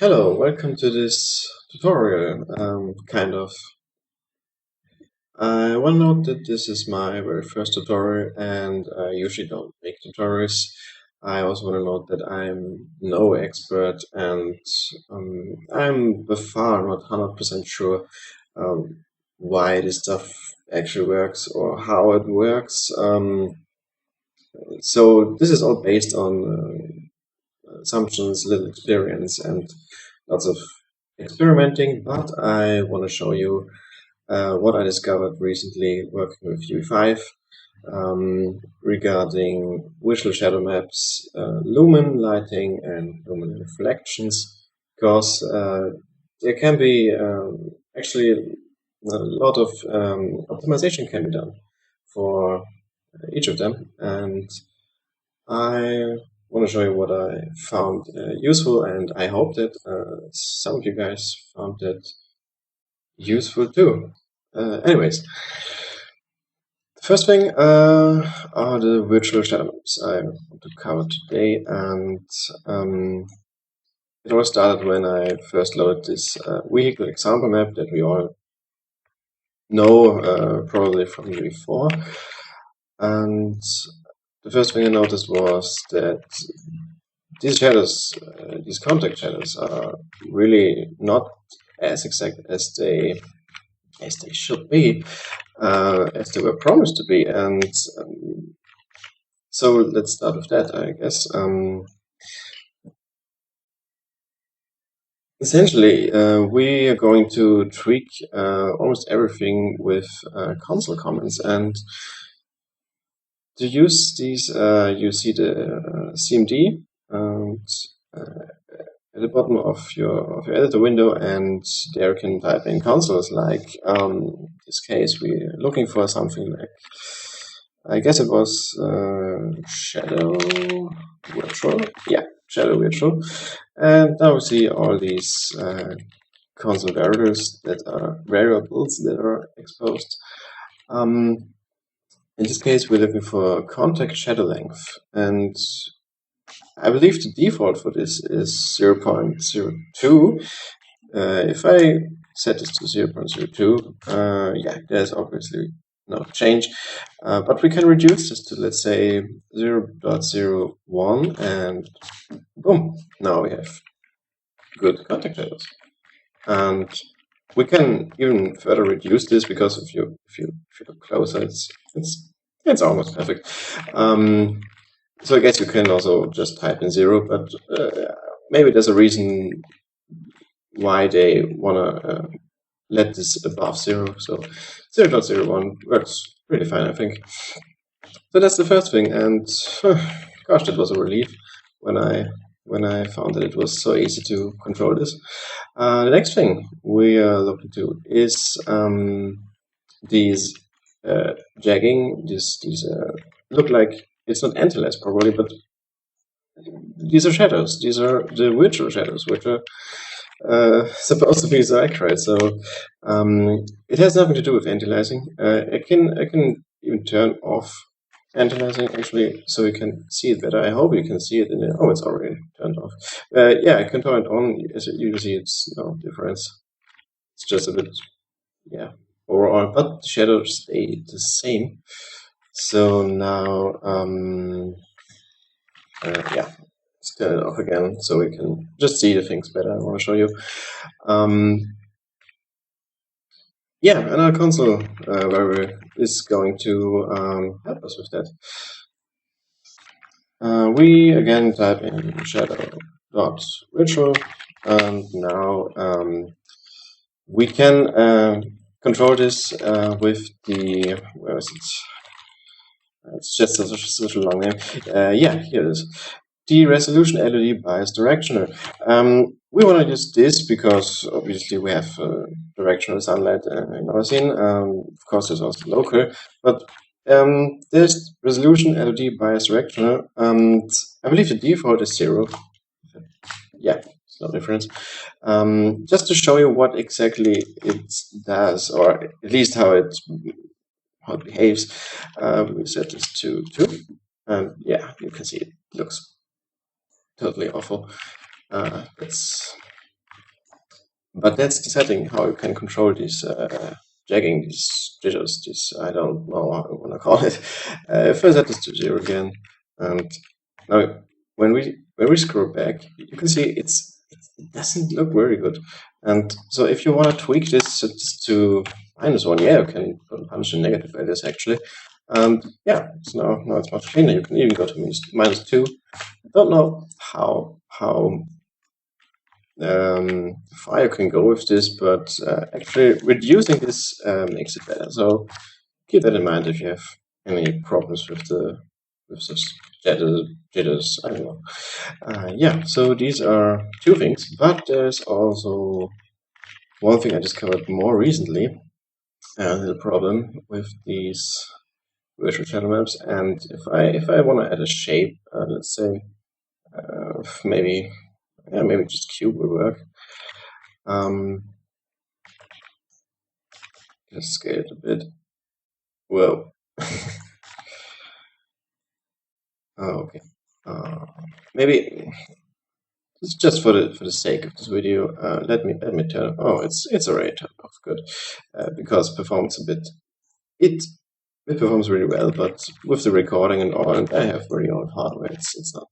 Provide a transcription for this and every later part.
Hello, welcome to this tutorial, I want to note that this is my very first tutorial and I usually don't make tutorials. I also want to note that I'm no expert and I'm by far not 100% sure why this stuff actually works or how it works. So this is all based on assumptions, little experience, and lots of experimenting, but I want to show you what I discovered recently working with UE5 regarding visual shadow maps, lumen lighting, and lumen reflections, because there can be actually a lot of optimization can be done for each of them, and I want to show you what I found useful, and I hope that some of you guys found that useful too. Anyways, the first thing are the virtual shadow maps I want to cover today, and it all started when I first loaded this vehicle example map that we all know probably from UE4. And the first thing I noticed was that these shadows, these contact shadows, are really not as exact as they should be, as they were promised to be. And so let's start with that, I guess. Essentially, we are going to tweak almost everything with console comments, and to use these, you see the CMD and at the bottom of your editor window, and there you can type in consoles. Like in this case, we're looking for something like, I guess it was shadow virtual. Yeah, shadow virtual. And now we see all these console variables that are exposed. In this case, we're looking for contact shadow length, and I believe the default for this is 0.02. If I set this to 0.02, yeah, there's obviously no change, but we can reduce this to, let's say, 0.01, and boom, now we have good contact shadows. And we can even further reduce this, because if you look closer, it's almost perfect. So I guess you can also just type in 0, but maybe there's a reason why they wanna let this above 0. So 0.01 works pretty fine, I think. So that's the first thing, and gosh, that was a relief when I found that it was so easy to control this. The next thing we are looking to is these jagging. These look like, it's not anti-lights probably, but these are shadows. These are the virtual shadows, which are supposed to be so accurate. So it has nothing to do with anti-aliasing. I can even turn off anti-aliasing actually, so you can see it better. I hope you can see it in the, oh, it's already turned off. Yeah, I can turn it on. As you can see, it's no difference. It's just a bit, yeah, overall, but the shadows stay the same. So now, yeah, let's turn it off again so we can just see the things better. I want to show you. Yeah, another console variable is going to help us with that. We again type in shadow.virtual, and now we can control this with the, where is it? It's just such a long name. Yeah, here it is. The resolution LED bias directional. We want to use this because obviously we have directional sunlight in our scene. Of course, there's also local, but there's resolution LED bias directional, and I believe the default is 0. Yeah, it's no difference. Just to show you what exactly it does, or at least how it behaves, we set this to 2, and yeah, you can see it looks totally awful. Let's But that's the setting how you can control these jagging, these jitters, this, I don't know how I want to call it. If I set this to 0 again, and now when we scroll back, you can see it doesn't look very good. And so if you want to tweak this to -1, yeah, you can punch in negative values actually. And yeah, it's now it's much cleaner. You can even go to -2. I don't know how far you can go with this, but actually reducing this makes it better. So keep that in mind if you have any problems with this jitters. I don't know. Yeah, so these are two things, but there's also one thing I discovered more recently, a little problem with these virtual shadow maps. And if I want to add a shape, let's say maybe just cube will work. Let's scale it a bit. Whoa. Oh, okay. Maybe it's just for the sake of this video. Let me turn. Oh, it's already turned off. Good, because performs a bit. It performs really well, but with the recording and all, and I have very old hardware. It's not.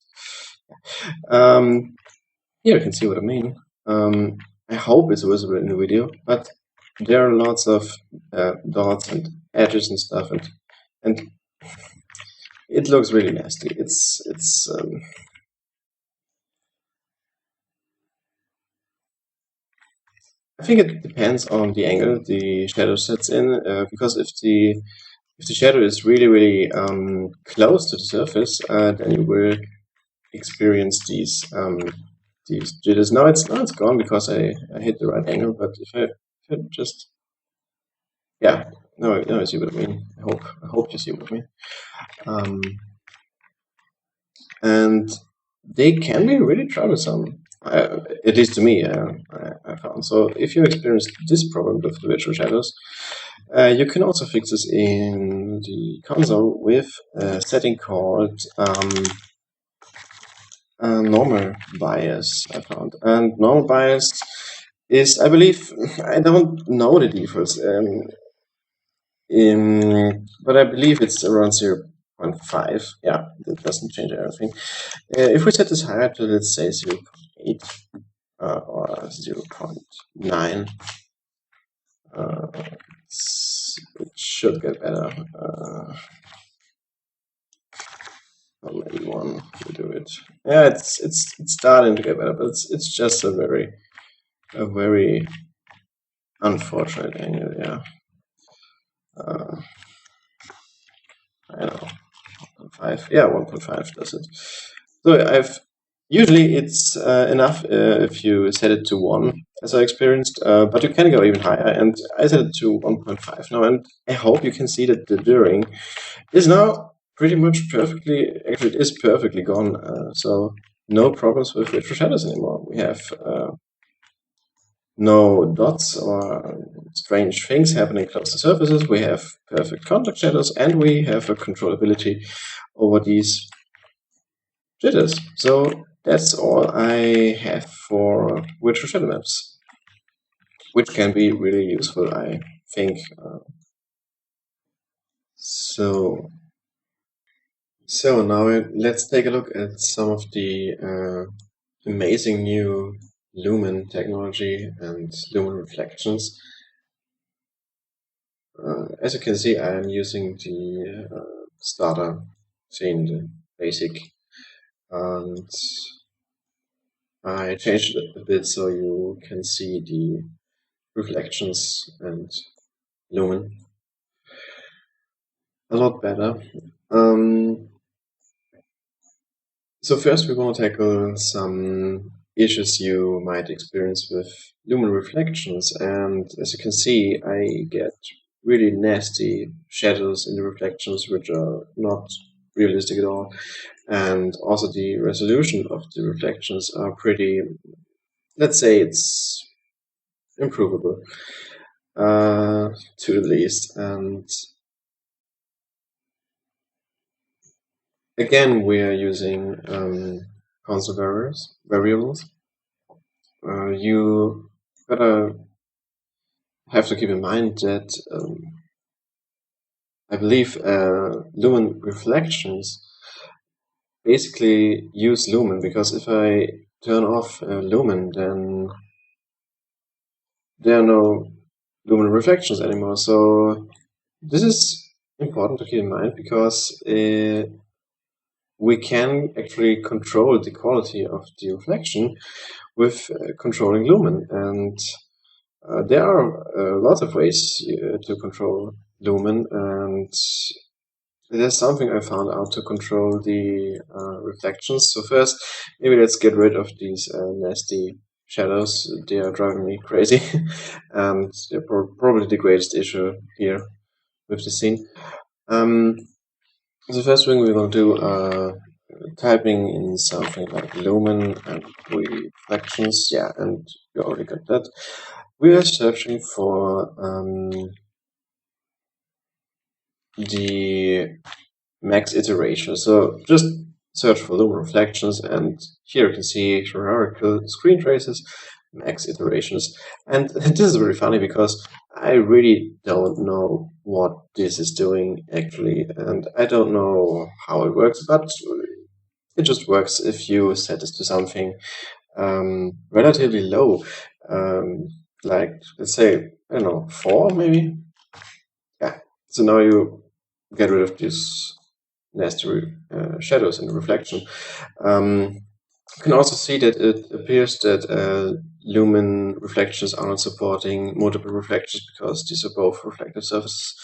Yeah, you can see what I mean. I hope it's visible in the video, but there are lots of dots and edges and stuff, and it looks really nasty. I think it depends on the angle the shadow sets in, because if the shadow is really close to the surface, then you will experience these jitters. Now it's gone because I hit the right angle. But if I just now I see what I mean. I hope you see what I mean. And they can be really troublesome. At least to me, I found. So if you experience this problem with the virtual shadows, you can also fix this in the console with a setting called normal bias, I found. And normal bias is, I believe, I don't know the defaults, but I believe it's around 0.5. Yeah, that doesn't change everything. If we set this higher to, let's say, 0.8 or 0.9, it should get better. Or maybe 1 will do it. Yeah, it's starting to get better, but it's just a very unfortunate angle. Yeah, I don't know. 1.5. Yeah, 1.5 does it. So usually it's enough if you set it to 1, as I experienced, but you can go even higher, and I set it to 1.5 now, and I hope you can see that the jittering is now pretty much perfectly, actually it is perfectly gone, so no problems with virtual shadows anymore. We have no dots or strange things happening close to surfaces. We have perfect contact shadows, and we have a controllability over these jitters. So that's all I have for virtual shadow maps, which can be really useful, I think. So now let's take a look at some of the amazing new Lumen technology and Lumen Reflections. As you can see, I am using the starter scene, the basic, and I changed it a bit so you can see the reflections and Lumen a lot better. So first we want to tackle some issues you might experience with Lumen Reflections, and as you can see, I get really nasty shadows in the reflections which are not realistic at all, and also the resolution of the reflections are pretty, let's say it's improvable to the least. And again, we are using console variables. You gotta have to keep in mind that I believe Lumen Reflections basically use Lumen, because if I turn off Lumen, then there are no Lumen Reflections anymore. So this is important to keep in mind, because we can actually control the quality of the reflection with controlling lumen, and there are lots of ways to control lumen, and there's something I found out to control the reflections. So first, maybe let's get rid of these nasty shadows. They are driving me crazy, and they're probably the greatest issue here with the scene. The first thing we're going to do, typing in something like lumen and reflections, yeah, and you already got that. We are searching for the max iteration. So just search for lumen reflections, and here you can see hierarchical screen traces, max iterations. And this is very funny, because I really don't know what this is doing actually, and I don't know how it works, but it just works if you set this to something relatively low, like, let's say, I don't know, 4 maybe? Yeah, so now you get rid of these nasty shadows in the reflection. You can also see that it appears that lumen reflections are not supporting multiple reflections, because these are both reflective surfaces.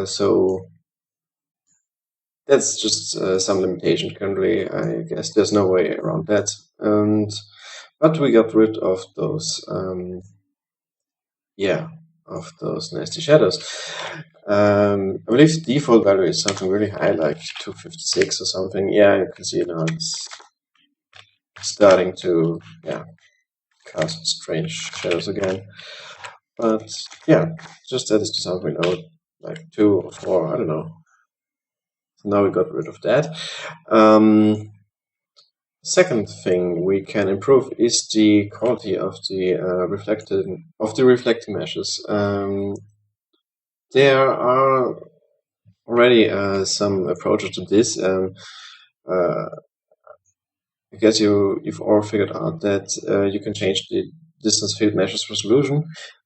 So that's just some limitation currently. I guess there's no way around that. But we got rid of those, of those nasty shadows. I believe the default value is something really high, like 256 or something. Yeah, you can see it now. It's starting to, cast strange shadows again. But yeah, just set this to something low, like 2 or 4, I don't know. So now we got rid of that. Second thing we can improve is the quality of the reflecting meshes. There are already some approaches to this. I guess you've all figured out that you can change the distance field meshes resolution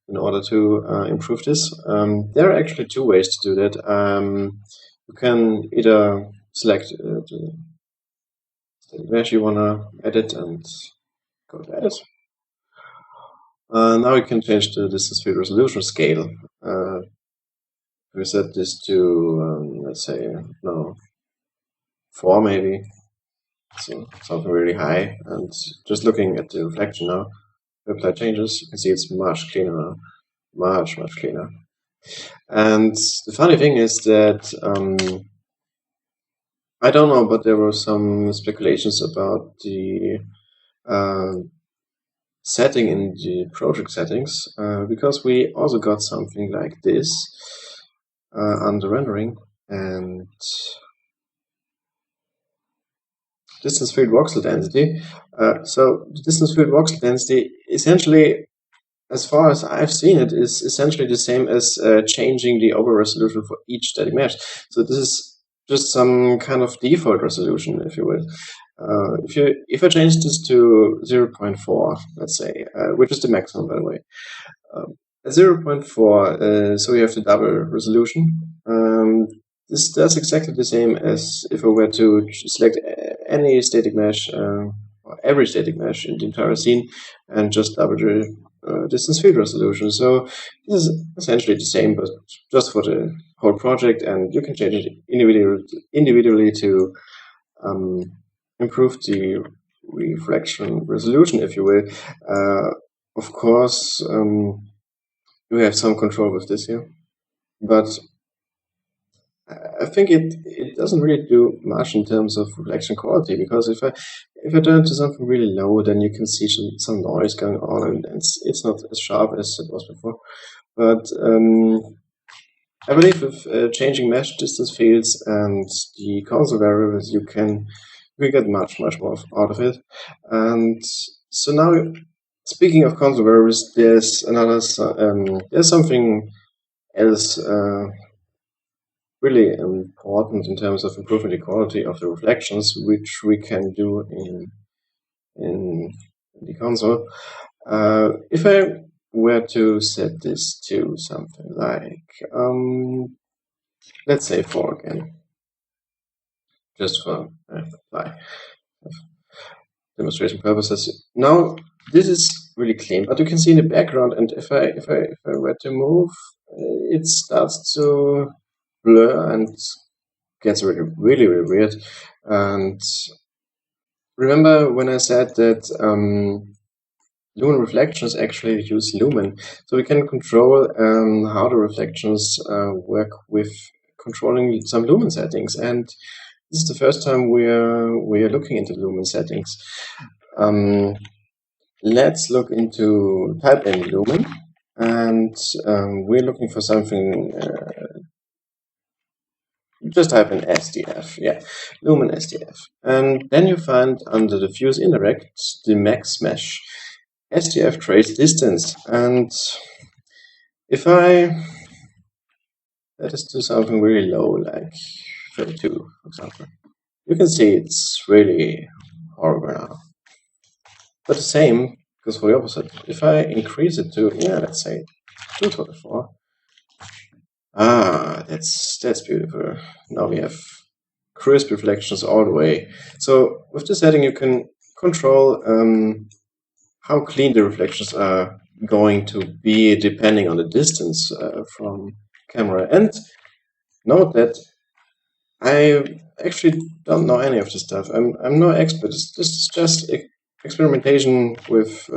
in order to improve this. There are actually 2 ways to do that. You can either select the mesh you want to edit and go to edit. Now you can change the distance field resolution scale. We set this to, let's say, no, 4 maybe. So something really high. And just looking at the reflection now, apply changes, you can see it's much cleaner now. Much cleaner. And the funny thing is that I don't know, but there were some speculations about the setting in the project settings, because we also got something like this under rendering, and distance field voxel density. So the distance field voxel density, essentially, as far as I've seen it, is essentially the same as changing the over resolution for each static mesh. So this is just some kind of default resolution, if you will. If I change this to 0.4, let's say, which is the maximum, by the way, at 0.4, so you have the double resolution. This does exactly the same as if I were to select any static mesh, or every static mesh in the entire scene, and just double the distance field resolution. So this is essentially the same, but just for the whole project, and you can change it individually to improve the reflection resolution, if you will. Of course, we have some control with this here, but I think it doesn't really do much in terms of reflection quality, because if I turn to something really low, then you can see some noise going on, and it's not as sharp as it was before. But I believe with changing mesh distance fields and the console variables, you can get much more out of it. And so now speaking of console variables, there's there's something else really important in terms of improving the quality of the reflections, which we can do in the console. If I were to set this to something like, let's say 4 again, just for demonstration purposes. Now this is really clean, but you can see in the background, and if I were to move, it starts to blur and gets really weird. And remember when I said that Lumen Reflections actually use Lumen, so we can control how the reflections work with controlling some Lumen settings. And this is the first time we are looking into Lumen settings. Let's look into type in Lumen, and we're looking for something. Just type in SDF, yeah, Lumen SDF, and then you find under the Fuse Indirect the max mesh SDF trace distance. And if I let us do something really low, like 32, for example, you can see it's really horrible now. But the same goes for the opposite. If I increase it to, yeah, let's say 224. Ah, that's beautiful. Now we have crisp reflections all the way. So with this setting, you can control how clean the reflections are going to be depending on the distance from camera. And note that I actually don't know any of this stuff. I'm no expert. This is just experimentation with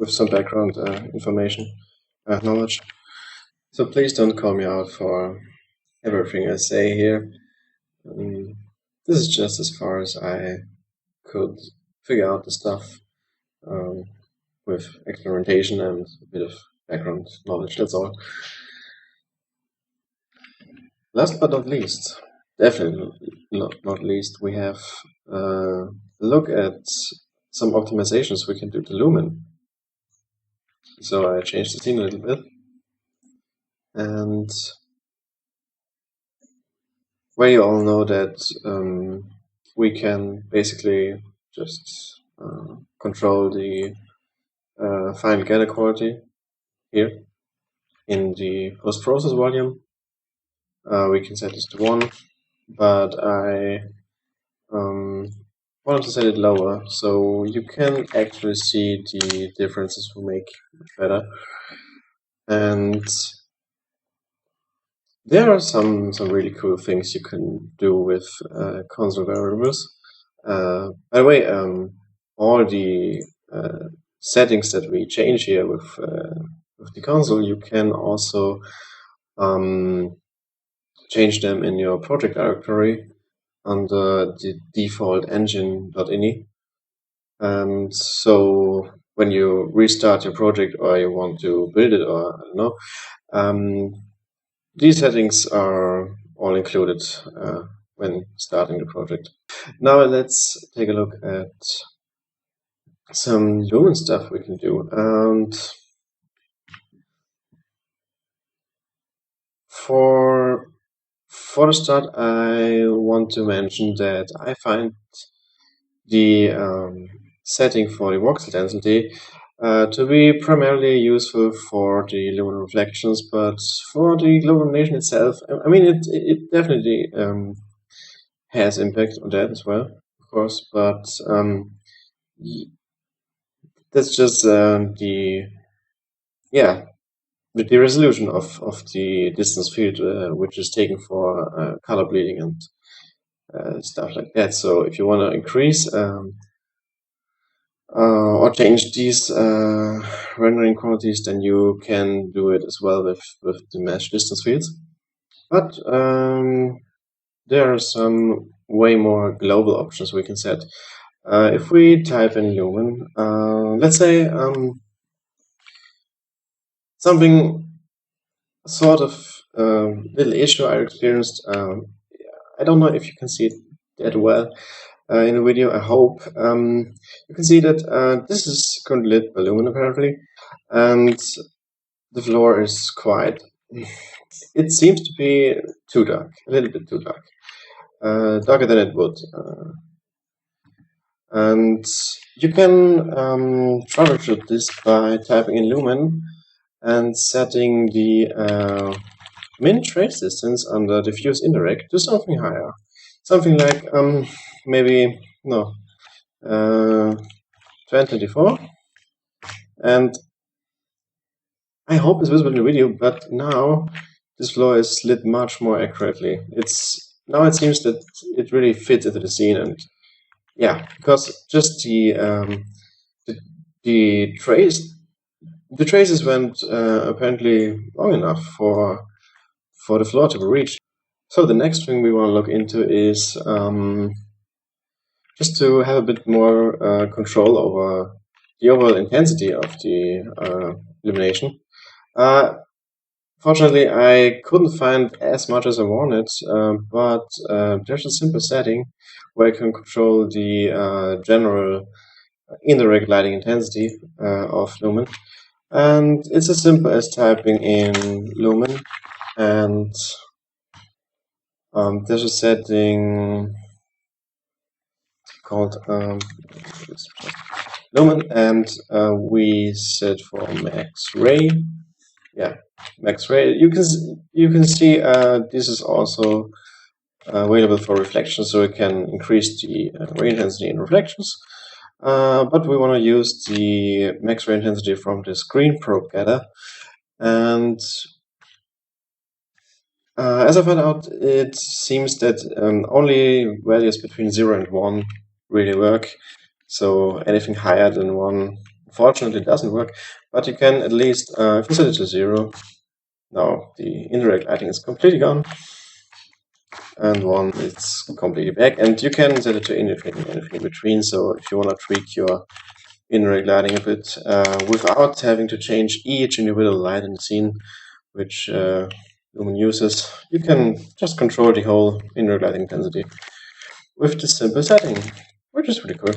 some background information, knowledge. So please don't call me out for everything I say here. This is just as far as I could figure out the stuff with experimentation and a bit of background knowledge, that's all. Last but not least, definitely not least, we have a look at some optimizations we can do to Lumen. So I changed the scene a little bit, and where you all know that we can basically just control the final gather quality here in the post-process volume. We can set this to 1, but I wanted to set it lower, so you can actually see the differences we make much better. And there are some really cool things you can do with console variables. By the way, all the settings that we change here with the console, you can also change them in your project directory under the default engine.ini. So when you restart your project or you want to build it, or I don't know, these settings are all included when starting the project. Now let's take a look at some Lumen stuff we can do. And for the start, I want to mention that I find the setting for the voxel density to be primarily useful for the Lumen reflections, but for the global illumination itself, I mean, it definitely has impact on that as well, of course, but that's just the resolution of the distance field, which is taken for color bleeding and stuff like that. So if you want to increase or change these rendering qualities, then you can do it as well with the mesh distance fields. But there are some way more global options we can set. If we type in Lumen, let's say something sort of little issue I experienced. I don't know if you can see it that well, in the video, I hope. You can see that this is currently lit by Lumen apparently, and the floor is quite, it seems to be too dark, a little bit too dark, darker than it would. And you can troubleshoot this by typing in Lumen and setting the min trace distance under diffuse indirect to something higher. Something like maybe, no, 2024. And I hope it's visible in the video, but now this floor is lit much more accurately. Now it seems that it really fits into the scene, and yeah, because just the traces went apparently long enough for the floor to be reached. So the next thing we want to look into is just to have a bit more control over the overall intensity of the illumination. Fortunately, I couldn't find as much as I wanted, but there's a simple setting where I can control the general indirect lighting intensity of Lumen. And it's as simple as typing in Lumen, and there's a setting called Lumen, and we set for MaxRay. Yeah, MaxRay. You can see this is also available for reflections, so it can increase the ray intensity in reflections. But we want to use the max ray intensity from the screen probe getter, and as I found out, it seems that only values between 0 and 1 really work. So anything higher than 1 unfortunately doesn't work, but you can at least, if you set it to 0, now the indirect lighting is completely gone, and 1 is completely back, and you can set it to anything in between. So if you want to tweak your indirect lighting a bit without having to change each individual light in the scene, which Lumen uses, you can just control the whole indirect lighting intensity with this simple setting, which is pretty cool.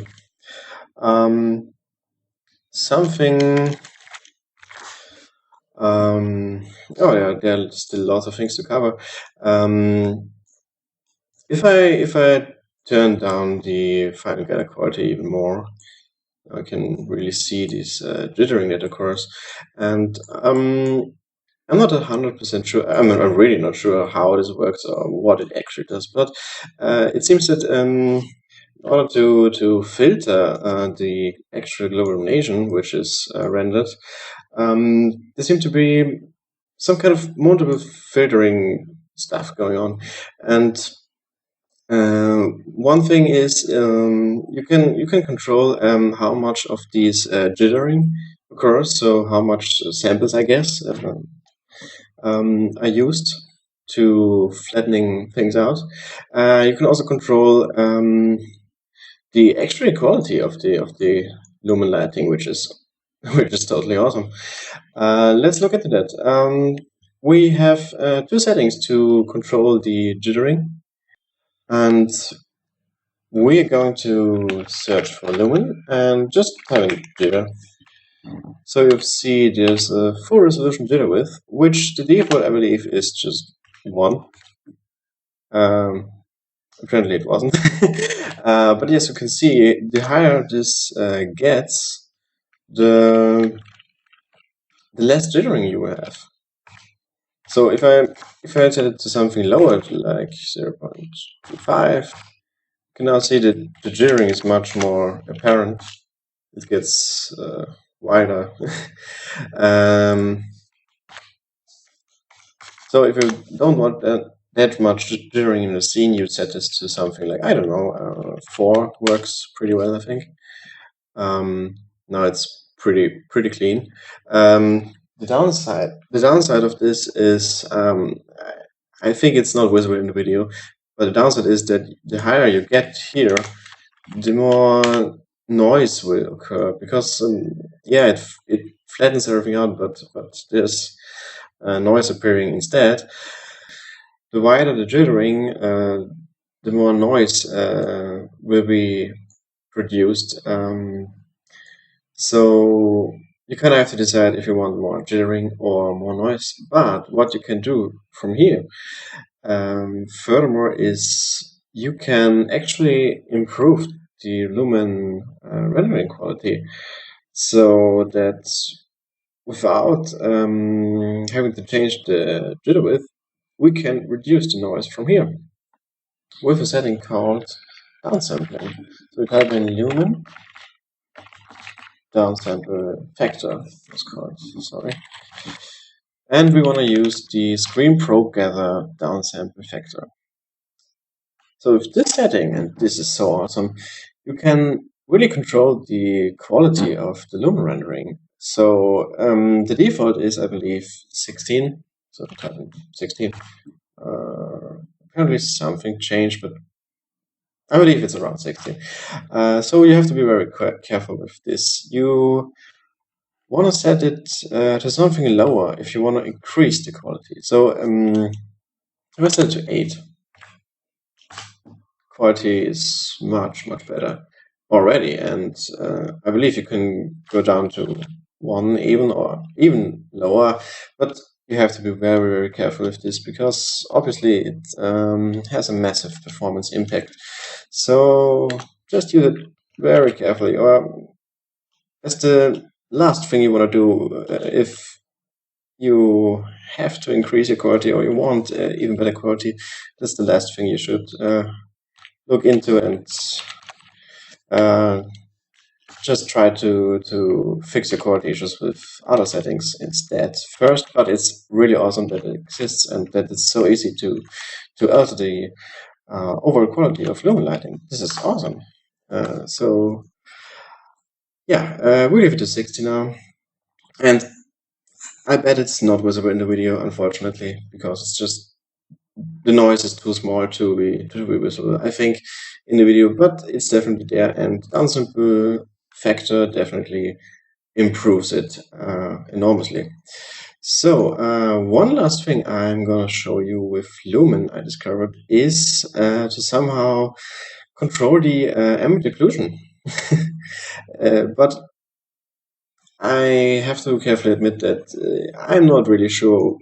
Oh yeah, there are still lots of things to cover. If I turn down the final getter quality even more, I can really see this jittering that occurs, and I'm not 100% sure. I'm really not sure how this works or what it actually does, but it seems that in order to filter the actual global illumination, which is rendered, there seems to be some kind of multiple filtering stuff going on, and one thing is you can control how much of these jittering occurs, so how much samples, I guess, are used to flattening things out. You can also control the X-ray quality of the lumen lighting, which is totally awesome. Let's look into that. We have two settings to control the jittering, and we're going to search for lumen and just type in jitter. So you see there's a full resolution jitter width, which the default I believe is just 1. Apparently it wasn't. But yes, you can see the higher this gets, the less jittering you will have. So if I set it to something lower, like 0.25, you can now see that the jittering is much more apparent. It gets wider. So if you don't want that much jittering in the scene, you set this to something like, I don't know, 4 works pretty well, I think. Now it's pretty clean. The downside of this is, I think it's not visible in the video, but the downside is that the higher you get here, the more noise will occur, because yeah, it flattens everything out, but there's noise appearing instead. The wider the jittering, the more noise will be produced. So you kind of have to decide if you want more jittering or more noise. But what you can do from here, furthermore, is you can actually improve the lumen rendering quality, so that without having to change the jitter width, we can reduce the noise from here with a setting called downsampling. So we type in lumen downsample factor, it's called, sorry. And we want to use the Screen Probe Gather downsample factor. So with this setting, and this is so awesome, you can really control the quality of the lumen rendering. So the default is, I believe, 16. So type in 16. Apparently something changed, but I believe it's around 16. So you have to be very careful with this. You want to set it to something lower if you want to increase the quality. So if I set it to 8, quality is much better already, and I believe you can go down to 1 even, or even lower, but you have to be very careful with this, because obviously it has a massive performance impact. So just use it very carefully. Or as the last thing you want to do, if you have to increase your quality or you want even better quality, that's the last thing you should look into, and just try to fix your quality issues with other settings instead first. But it's really awesome that it exists and that it's so easy to alter the overall quality of lumen lighting. This is awesome. So yeah, we leave it to 60 now, and I bet it's not visible in the video, unfortunately, because it's just the noise is too small to be visible, I think, in the video, but it's definitely there, and downsample factor definitely improves it enormously. So one last thing I'm gonna show you with Lumen I discovered is to somehow control the ambient occlusion. But I have to carefully admit that I'm not really sure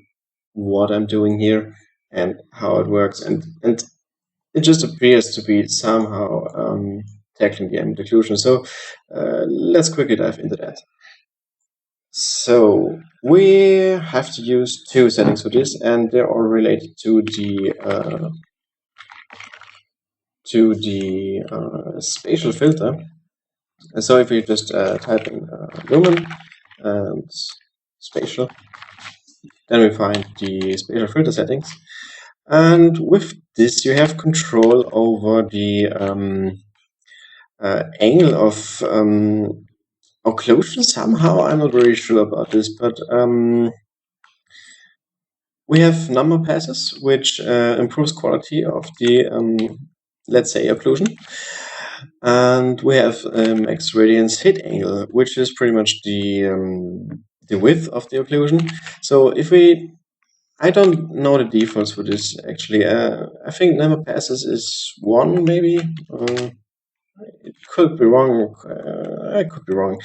what I'm doing here and how it works, and it just appears to be somehow tackling the ambient occlusion. So let's quickly dive into that. So we have to use 2 settings for this, and they're all related to the spatial filter. And so if we just type in lumen and spatial, then we find the spatial filter settings. And with this, you have control over the angle of occlusion somehow. I'm not really sure about this, but we have number passes, which improves quality of the, let's say, occlusion. And we have X radiance hit angle, which is pretty much the width of the occlusion. So if I don't know the defaults for this actually. I think number passes is 1 maybe. It could be wrong. I could be wrong.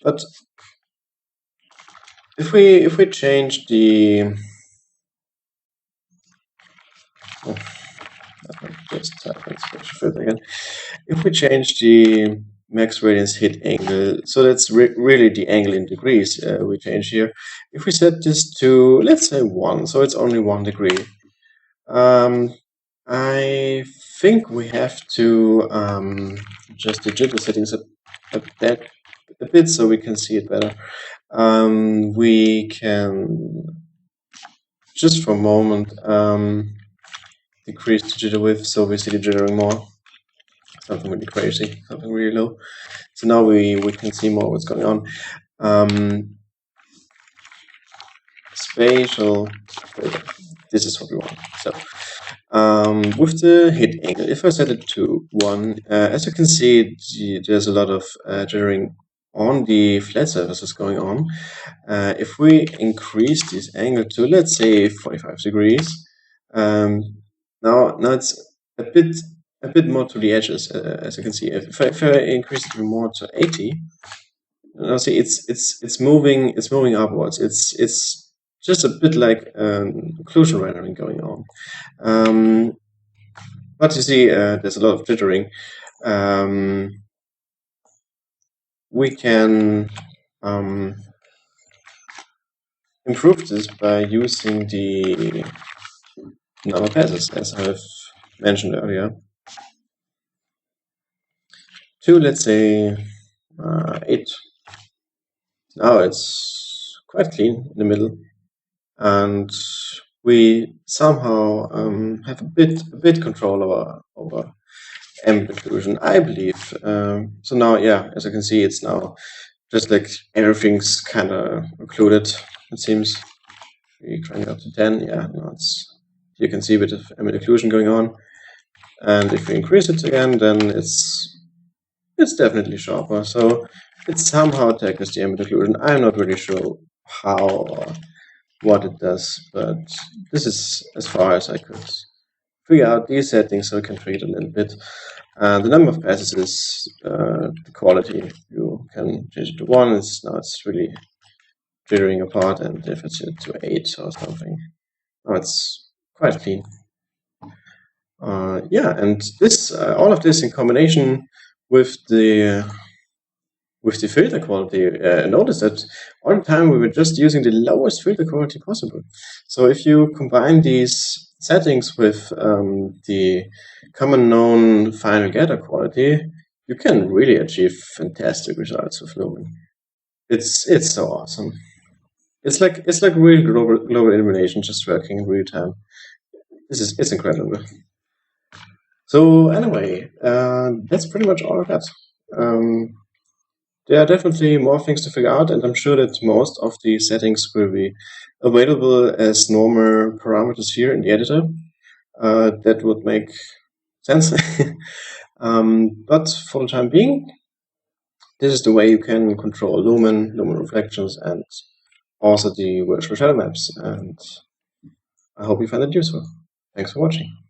But if we change the just type in spatial filter again. If we change the max radiance hit angle, so that's really the angle in degrees we change here. If we set this to, let's say 1, so it's only 1 degree. I think we have to adjust the jitter settings a bit so we can see it better. We can, just for a moment, decrease the jitter width so we see the jittering more. Something really crazy, something really low. So now we can see more what's going on. Spatial filter. This is what we want. So with the hit angle, if I set it to 1, as you can see, there's a lot of jittering on the flat surfaces going on. If we increase this angle to, let's say, 45 degrees, Now it's a bit more to the edges, as you can see. If I increase it more to 80, now see it's moving upwards. It's just a bit like occlusion rendering going on. But you see, there's a lot of jittering. We can improve this by using the number passes, as I've mentioned earlier, to, let's say, 8. Now it's quite clean in the middle, and we somehow have a bit control over ambient occlusion, I believe. So now, yeah, as you can see, it's now just like everything's kind of occluded, it seems. We crank it up to 10, yeah, now you can see a bit of ambient occlusion going on. And if we increase it again, then it's definitely sharper. So it somehow tackles the ambient occlusion. I'm not really sure how or what it does, but this is as far as I could figure out these settings, so we can tweak it a little bit. The number of passes is the quality. You can change it to 1. Now it's really jittering apart, and if it's to 8 or something, now it's quite clean. Yeah, and this all of this in combination with the filter quality, notice that all the time we were just using the lowest filter quality possible. So if you combine these settings with the common known final gather quality, you can really achieve fantastic results with Lumen. It's so awesome. It's like real global illumination just working in real time. It's incredible. So anyway, that's pretty much all of that. There are definitely more things to figure out, and I'm sure that most of the settings will be available as normal parameters here in the editor. That would make sense. But for the time being, this is the way you can control Lumen Reflections, and also the virtual shadow maps. And I hope you find it useful. Thanks for watching.